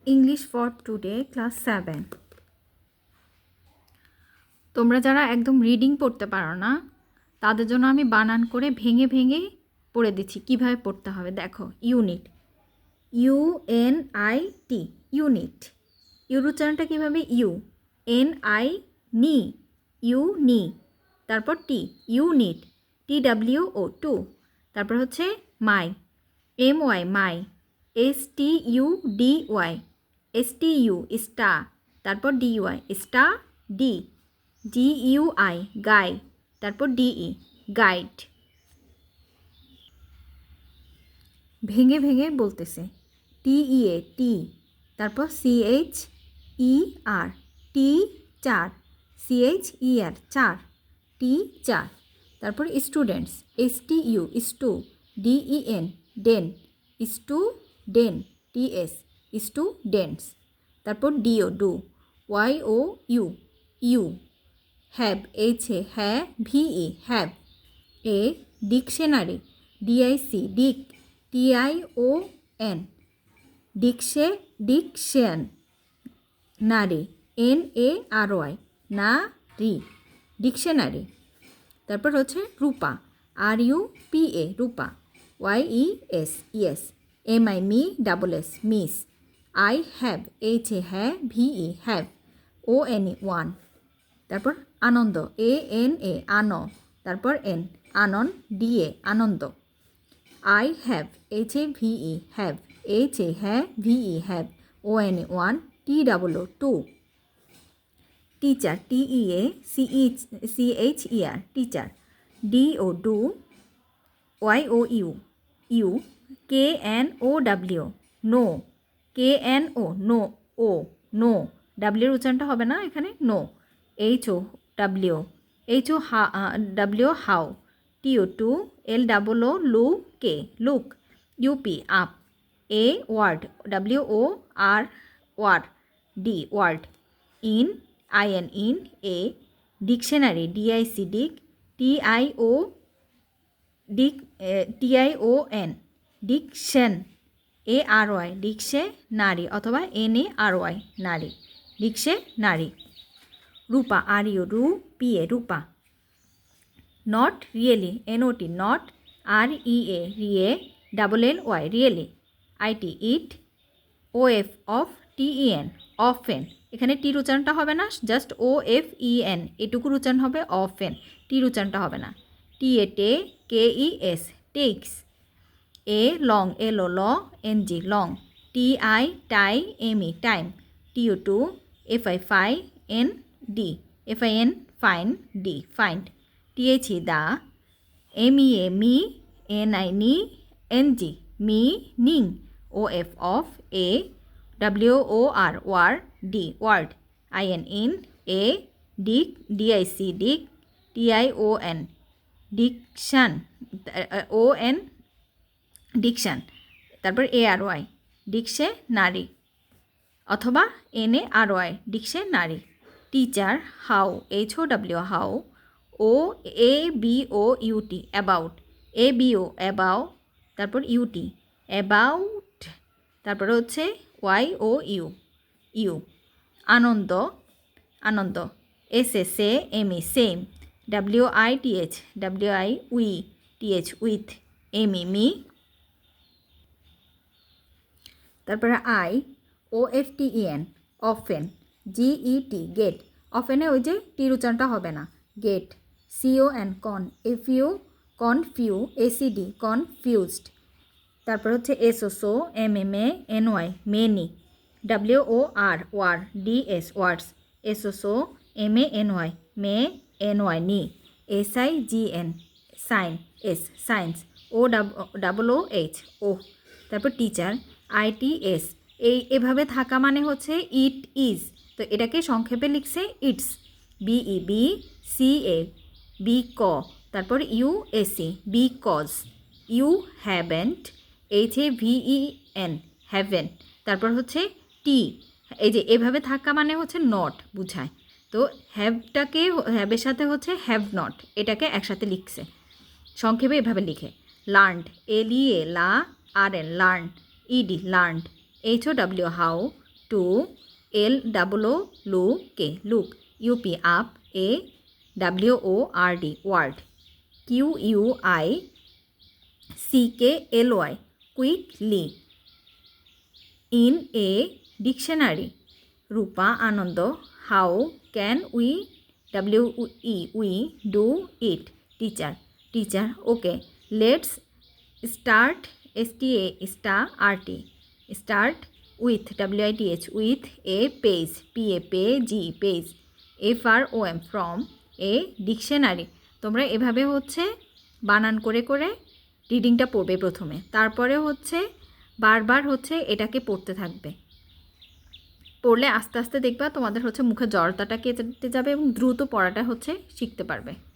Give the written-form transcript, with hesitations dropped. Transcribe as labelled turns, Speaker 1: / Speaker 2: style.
Speaker 1: English for today class 7। তোমরা যারা একদম রিডিং পড়তে পারো না তাদের জন্য আমি বানান করে ভেঙে ভেঙে পড়ে দিচ্ছি কিভাবে পড়তে হবে। দেখো, ইউনিট, UNIT, ইউনিট। ইউর উচ্চারণটা কীভাবে? UNI, নি, নি, তারপর টি, ইউনিট, TWO, টু। তারপর হচ্ছে মাই, MY, মাই, STUDY, STU, স্টা, তারপর DY, স্টা, GUI, গাই, তারপর DE, গাইড। ভেঙে ভেঙে বলতেছে। TEA, টি, তারপর CHER, টি, চার, CHER, চার, টি, চার। তারপর students, STU, stu, DEN, den, student, TS, students. তারপর DO, do, YOU, you. Have, হ্যাঁ, VE, have. Dictionary, DIC, Dick, TION, diction, nary, NARY, nary, dictionary. তারপর হচ্ছে Rupa, RUPA, Rupa, YES, yes. MI, mi, SS, miss. I have, হ্যাঁ, VE, have. ONE, one. তারপর Ananda, ANA, আন, তারপর N, আনন, DA, Ananda. I have, HAVE, have, হ্যাঁ, VE, have। ONE, one. TWO, two. Teacher, TEACHER, teacher. DO, do, YOU, you. KNOW, know, KNO, know, ও, know. ডাব্লিউর উচ্চারণটা হবে না এখানে, know. HOW, HOW, how. TO, to. LOO, লু, কে, look. UP, up. A, word, WOR, war. D, word. In, IN, in. A, dictionary, DIC, Dick, TION, diction. ARY, ডিকশে, নারী, অথবা NARY, নারী, ডিকশে, নারী। রূপা, RU, রূপিয়ে, রূপা। Not really, NOT, not. REA, রিয়ে, LLY, really. IT, it. OF, of. TEN, often. এখানে টির উচ্চারণটা হবে না, জাস্ট OFEN, এটুকুর উচ্চারণ হবে অফেন, টির উচ্চারণটা হবে না। TA, ta, KES, takes. A, long, LO, lo, NG, long. TI, ti, ME, time. TO, to. FI, fi, ND, FIN, fin, D, find. THE, the. MEA, mea, NI, ni, NG, mea, ning. OF, of. A, WOR, war. D, word. IN, in. A, dic, DIC, Dick, TION, diction, ON, diction. তারপর ARY, ডিকশে, নারী, অথবা NARY, ডিকশে, nary. Teacher, how, HOW, how. ABOUT, about. ABO, abou, তারপর UT, about. তারপর হচ্ছে YOU, you. Ananda, Ananda. SSA, ME, same. WITH, WITH, with. ME, me. তারপরে OFTEN, often. GET, gate. অফেনে ওই যে টির উচ্চারণটা হবে না, গেট। CON, কন। FU, কনফিউ। ACD, confused. তারপর হচ্ছে SOSO, MMA, NY, many. WOR, war. DS, ওয়ার্ডস। SOSO, MANY, মে, NY, নি। SIGN, sign. S, science. OOH, ও। তারপর টিচার, ITS, এভাবে থাকা মানে হচ্ছে ইট ইজ, তো এটাকে সংক্ষেপে লিখছে ইটস। BEB, CA, বি, ক। তারপর USE, because. You haven't, HAVEN, haven. তারপর হচ্ছে টি, এই যে এভাবে থাকা মানে হচ্ছে নট বুঝায়, তো হ্যাভটাকে, হ্যাভের সাথে হচ্ছে হ্যাভ নট, এটাকে একসাথে লিখছে, সংক্ষেপে এভাবে লিখে। Learned, LEA, lea, RN, learn. ED, learned. HOW, how. To LOOK look UP up AWORD word QUICKLY quickly in a dictionary Rupa Ananda how can we we do it teacher okay let's start START start with WITH with a page page FROM from a dictionary. তোমরা এভাবে হচ্ছে বানান করে করে রিডিংটা পড়বে প্রথমে, তারপরে হচ্ছে বারবার হচ্ছে এটাকে পড়তে থাকবে। পড়লে আস্তে আস্তে দেখবা তোমাদের হচ্ছে মুখে জড়তাটা কেটে যাবে এবং দ্রুত পড়াটা হচ্ছে শিখতে পারবে।